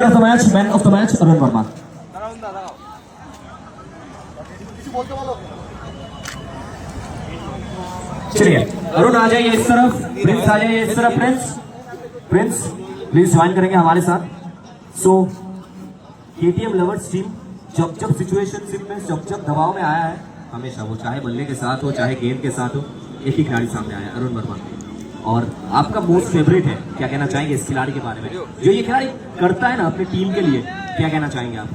of the match, man of the match, Arun Verma. चलिए अरुण आ जाइए इस तरफ, प्रिंस आ जाइए इस तरफ। प्रिंस प्लीज ज्वाइन करेंगे हमारे साथ। सो केटीएम लवर्स टीम जब सिचुएशनशिप में जब दबाव में आया है, हमेशा वो चाहे बल्ले के साथ हो चाहे गेंद के साथ हो, एक ही खिलाड़ी सामने आया, अरुण वर्मा। और आपका मोस्ट फेवरेट है, क्या कहना चाहेंगे इस खिलाड़ी के बारे में जो ये खिलाड़ी करता है ना अपनी टीम के लिए, क्या कहना चाहेंगे आप?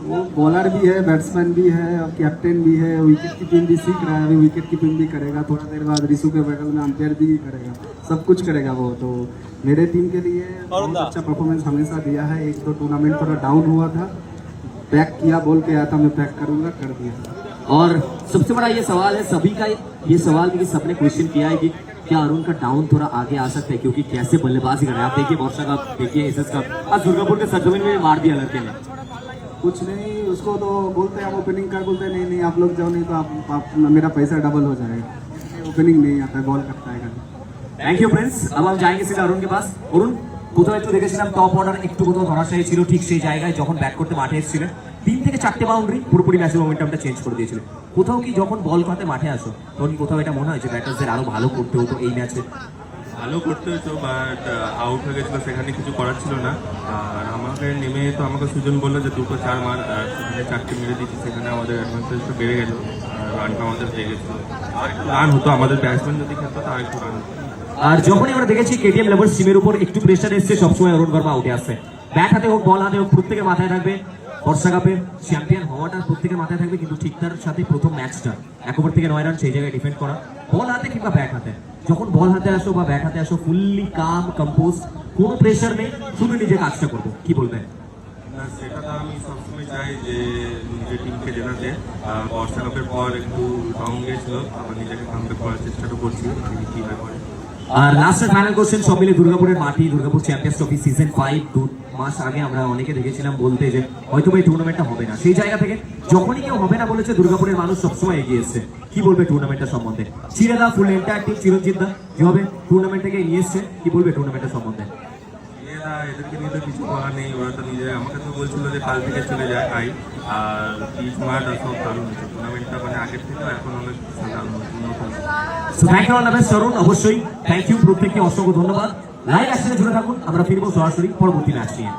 वो बॉलर भी है, बैट्समैन भी है और कैप्टन भी है। विकेट कीपिंग भी सीख रहा है, अभी विकेट कीपिंग भी करेगा। थोड़ा देर बाद रिशु के बगल में अंपायर भी करेगा, सब कुछ करेगा वो। तो मेरे टीम के लिए बहुत अच्छा परफॉर्मेंस हमेशा दिया है। एक दो टूर्नामेंट थोड़ा डाउन हुआ था, पैक किया, बोल के आया था मैं पैक करूंगा, कर दिया। और सबसे बड़ा ये सवाल है, सभी का ये सवाल कि सबने क्वेश्चन किया है कि क्या अरुण का डाउन थोड़ा आगे आ सकता है, क्योंकि कैसे बल्लेबाजी कर रहे हैं आप। देखिए वर्षा का, देखिए एसएस का, आज दुर्गापुर के सरजमीन में मार दिया लड़के ने। कुछ नहीं, उसको तो बोलते हैं हम ओपनिंग कर, बोलते हैं नहीं आप लोग जाओ, नहीं तो आप मेरा पैसा डबल हो जाएगा। ओपनिंग नहीं आता है, बॉल करता है। Thank you Prince. अब हम जाएंगे सीधा अरुण के पास। অরুণ, কোথাও একটু দেখেছিলাম টপ অর্ডার একটু কোথাও ধরাশায়ী ছিল, ঠিক সেই জায়গায় যখন ব্যাট করতে মাঠে এসেছিলেন 3 থেকে 4টে বাউন্ডারি পুরোপুরি ম্যাচের মোমেন্টামটা চেঞ্জ করে দিয়েছিল। কোথাও কি যখন বল করতে মাঠে আসো তখন কি কোথাও এটা মনে হয় যে ব্যাটারদের আরো ভালো করতে হতো এই ম্যাচে? ভালো করতে হতো, বাট আউট হয়ে গেছিলো, সেখানে কিছু করার ছিল না। আর আমাকে নেমে তো আমাকে সুজন বললো যে 2 4 মার, সেখানে 4টে মেরে দিচ্ছি, সেখানে আমাদের অ্যাডভান্টেজটা বেড়ে গেল, রানটা আমাদের হয়ে গেছিলো। আর একটু রান হতো, আমাদের ব্যাটসম্যান যদি খেলতো তার একটু রান হতো। আর যখনই আমরা দেখেছি কেটিএম লাভার্স টিমের উপর একটু প্রেশার এসছে, সবসময় অরুণ বর্মা আউটে আসছে। ব্যাট হাতে হোক বল হাতে হোক, প্রত্যেকের মাথায় থাকবে বর্ষা কাপের চ্যাম্পিয়ন হওয়াটা প্রত্যেকের মাথায় থাকবে। কিন্তু ঠিক তার সাথে প্রথম ম্যাচটা 1 ওভার থেকে 9 রান সেই জায়গায় ডিফেন্ড করা, বল হাতে কিংবা ব্যাট হাতে। যখন বল হাতে আসো বা ব্যাট হাতে আসো, ফুললি কাম কম্পোজ, কোনো প্রেশার নেই, শুধু নিজে কাজটা করবো, কি বলবেন? সেটা তো আমি সবসময় চাই যে নিজের টিমকে জেতাতে। বর্ষা কাপের পর একটু ডাউন গেছিল, আবার নিজেকে কামব্যাক করার চেষ্টাটা করছি, কি হয় পরে। আর লাস্টের ফাইনাল কোশ্চেন, সব মিলে দুর্গাপুরের মাটি, দুর্গাপুর চ্যাম্পিয়ন্স ট্রফি সিজন 5 2 মাস আগে আমরা অনেকে দেখেছিলাম বলতে যে হয়তো এই টুর্নামেন্টটা হবে না। সেই জায়গা থেকে যখনই কেউ হবে না বলেছে, দুর্গাপুরের মানুষ সবসময় এগিয়ে এসছে। কি বলবে টুর্নামেন্টটা সম্বন্ধে? চিরেদা ফুল এন্টায়ার টিম, চিরঞ্জিত দা যেভাবে টুর্নামেন্টটাকে নিয়ে এসছে, কি বলবে টুর্নামেন্টের সম্বন্ধে? এদেরকে নিয়ে তো কিছু করার নেই, ওরা তো নিজে আমাকে তো বলছিল যে কাল থেকে চলে যায় আই। আর পিচ মাঠ আর সব দারুণ হচ্ছে, টুর্নামেন্টটা মানে আগের থেকে এখন অনেক দারুণ হচ্ছে। Thank you all the best Arun, অবশ্যই থ্যাংক ইউ, প্রত্যেককে অসংখ্য ধন্যবাদ। লাইভ অ্যাকশনে জুড়ে থাকুন, আমরা ফিরবো সরাসরি পরবর্তী ম্যাচ নিয়ে।